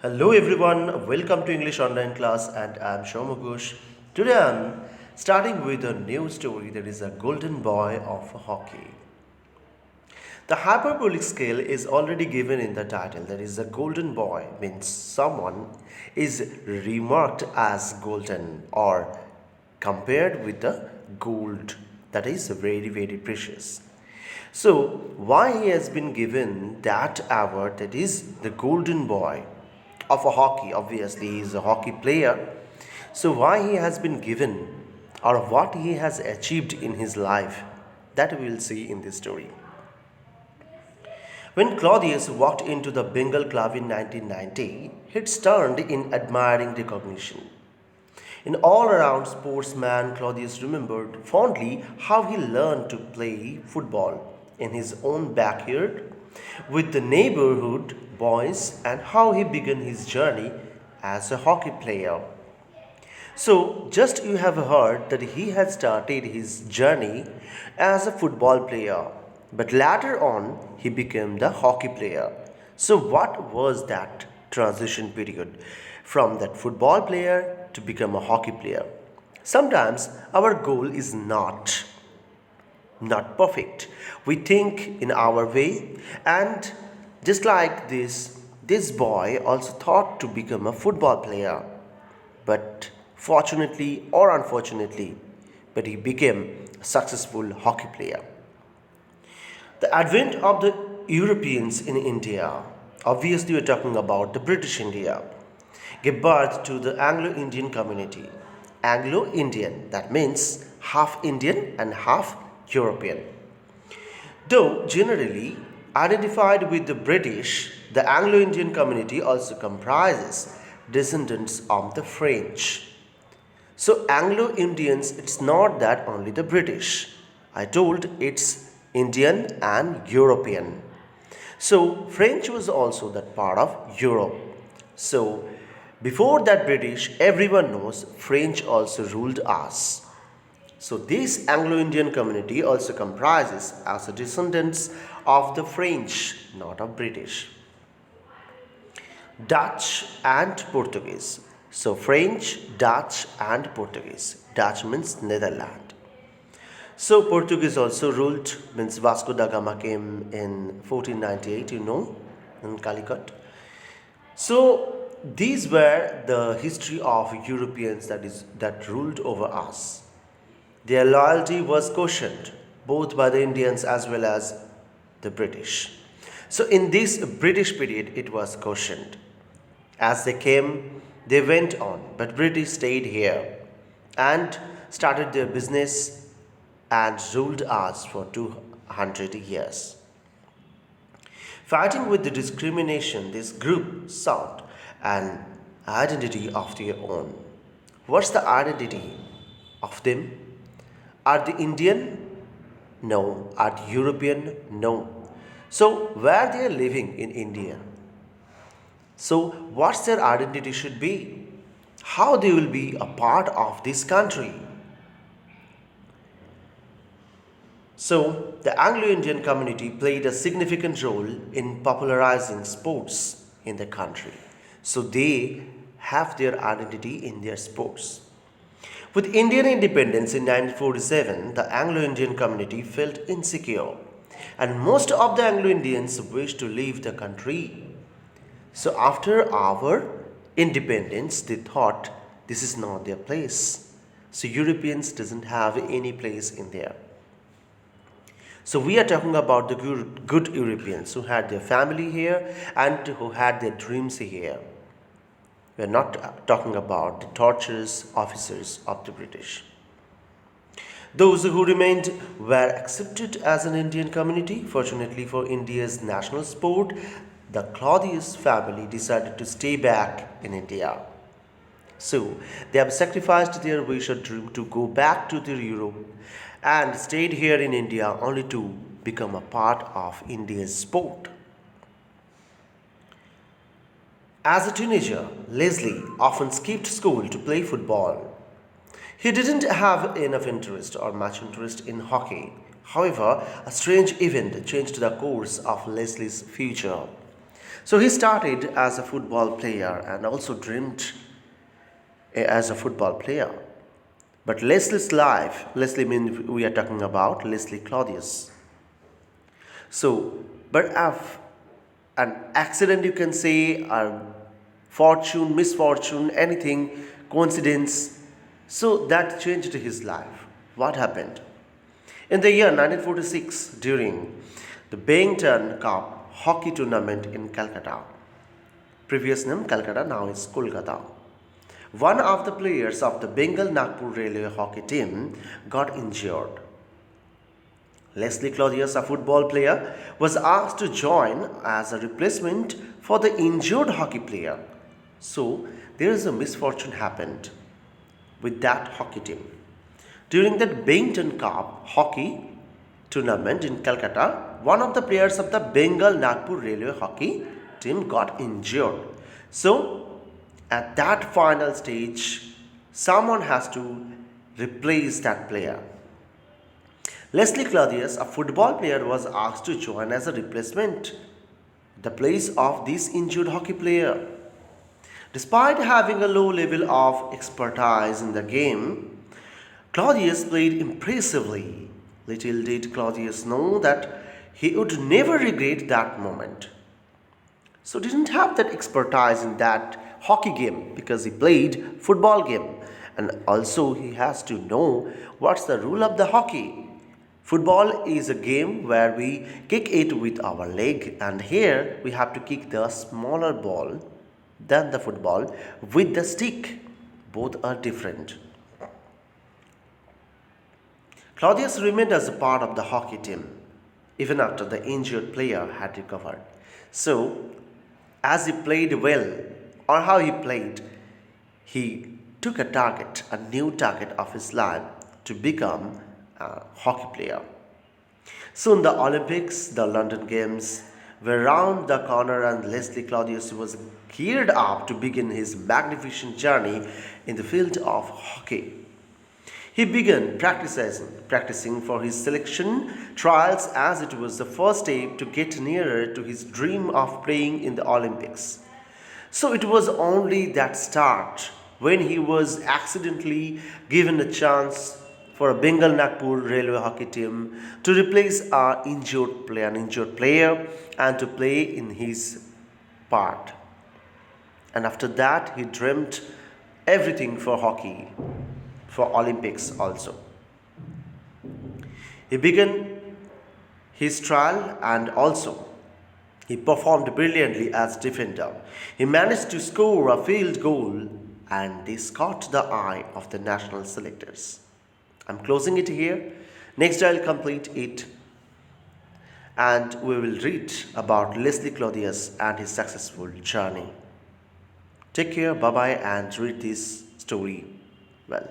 Hello everyone, welcome to English Online class and I'm Shomagush. Today I'm starting with a new story that is a golden boy of hockey. The hyperbolic scale is already given in the title that is a golden boy means someone is remarked as golden or compared with the gold that is very precious. So why he has been given that award that is the golden boy of a hockey, obviously he is a hockey player. So why he has been given or what he has achieved in his life, that we will see in this story. When Claudius walked into the Bengal Club in 1990, he stunned in admiring recognition. An all around sportsman, Claudius remembered fondly how he learned to play football in his own backyard with the neighborhood boys and how he began his journey as a hockey player. So, just you have heard that he had started his journey as a football player, but later on he became the hockey player. So, what was that transition period from that football player to become a hockey player? Sometimes our goal is not perfect. We think in our way, and just like this boy also thought to become a football player, but fortunately or unfortunately, but he became a successful hockey player. The advent of the Europeans in India, obviously we're talking about the British India, gave birth to the Anglo-Indian community. Anglo-Indian, that means half Indian and half European. Though generally identified with the British, the Anglo Indian community also comprises descendants of the French. So, Anglo Indians, it's not that only the British. I told it's Indian and European. So, French was also that part of Europe. So, before that British, everyone knows French also ruled us. So this Anglo-Indian community also comprises as the descendants of the French, not of British, Dutch and Portuguese. So French, Dutch and Portuguese. Dutch means Netherlands. So Portuguese also ruled, means Vasco da Gama came in 1498, in Calicut. So these were the history of Europeans that ruled over us. Their loyalty was questioned both by the Indians as well as the British. So, in this British period, it was questioned. As they came, they went on, but British stayed here and started their business and ruled us for 200 years. Fighting with the discrimination, this group sought an identity of their own. What's the identity of them? Are they Indian? No. Are they European? No. So, where they are living in India? So, what's their identity should be? How they will be a part of this country? So, the Anglo-Indian community played a significant role in popularizing sports in the country. So, they have their identity in their sports. With Indian independence in 1947, the Anglo-Indian community felt insecure and most of the Anglo-Indians wished to leave the country. So after our independence, they thought this is not their place. So Europeans doesn't have any place in there. So we are talking about the good Europeans who had their family here and who had their dreams here. We're not talking about the torturous officers of the British. Those who remained were accepted as an Indian community. Fortunately for India's national sport, the Claudius family decided to stay back in India. So they have sacrificed their wish or dream to go back to their Europe and stayed here in India only to become a part of India's sport. As a teenager, Leslie often skipped school to play football. He didn't have enough interest or much interest in hockey. However, a strange event changed the course of Leslie's future. So he started as a football player and also dreamed as a football player. But Leslie's life, Leslie means we are talking about Leslie Claudius. So, but if an accident you can say, or fortune, misfortune, anything, coincidence, so that changed his life. What happened? In the year 1946, during the Bennington Cup hockey tournament in Calcutta, previous name Calcutta, now is Kolkata, one of the players of the Bengal Nagpur Railway hockey team got injured. Leslie Claudius, a football player, was asked to join as a replacement for the injured hockey player. So there is a misfortune happened with that hockey team. During that Bennington Cup hockey tournament in Calcutta, one of the players of the Bengal Nagpur Railway hockey team got injured. So at that final stage, someone has to replace that player. Leslie Claudius, a football player, was asked to join as a replacement the place of this injured hockey player. Despite having a low level of expertise in the game, Claudius played impressively. Little did Claudius know that he would never regret that moment. So didn't have that expertise in that hockey game because he played football game, and also he has to know what's the rule of the hockey. Football is a game where we kick it with our leg, and here we have to kick the smaller ball than the football with the stick. Both are different. Claudius remained as a part of the hockey team even after the injured player had recovered. So, as he played well, or how he played, he took a target, a new target of his life to become a hockey player. Soon the Olympics, the London Games were round the corner, and Leslie Claudius was geared up to begin his magnificent journey in the field of hockey. He began practicing for his selection trials as it was the first step to get nearer to his dream of playing in the Olympics. So it was only that start when he was accidentally given a chance for a Bengal Nagpur Railway hockey team to replace an injured player, and to play in his part. And after that, he dreamt everything for hockey, for Olympics also. He began his trial, and also he performed brilliantly as defender. He managed to score a field goal, and this caught the eye of the national selectors. I'm closing it here. Next I'll complete it, and we will read about Leslie Claudius and his successful journey. Take care, bye bye, and read this story well.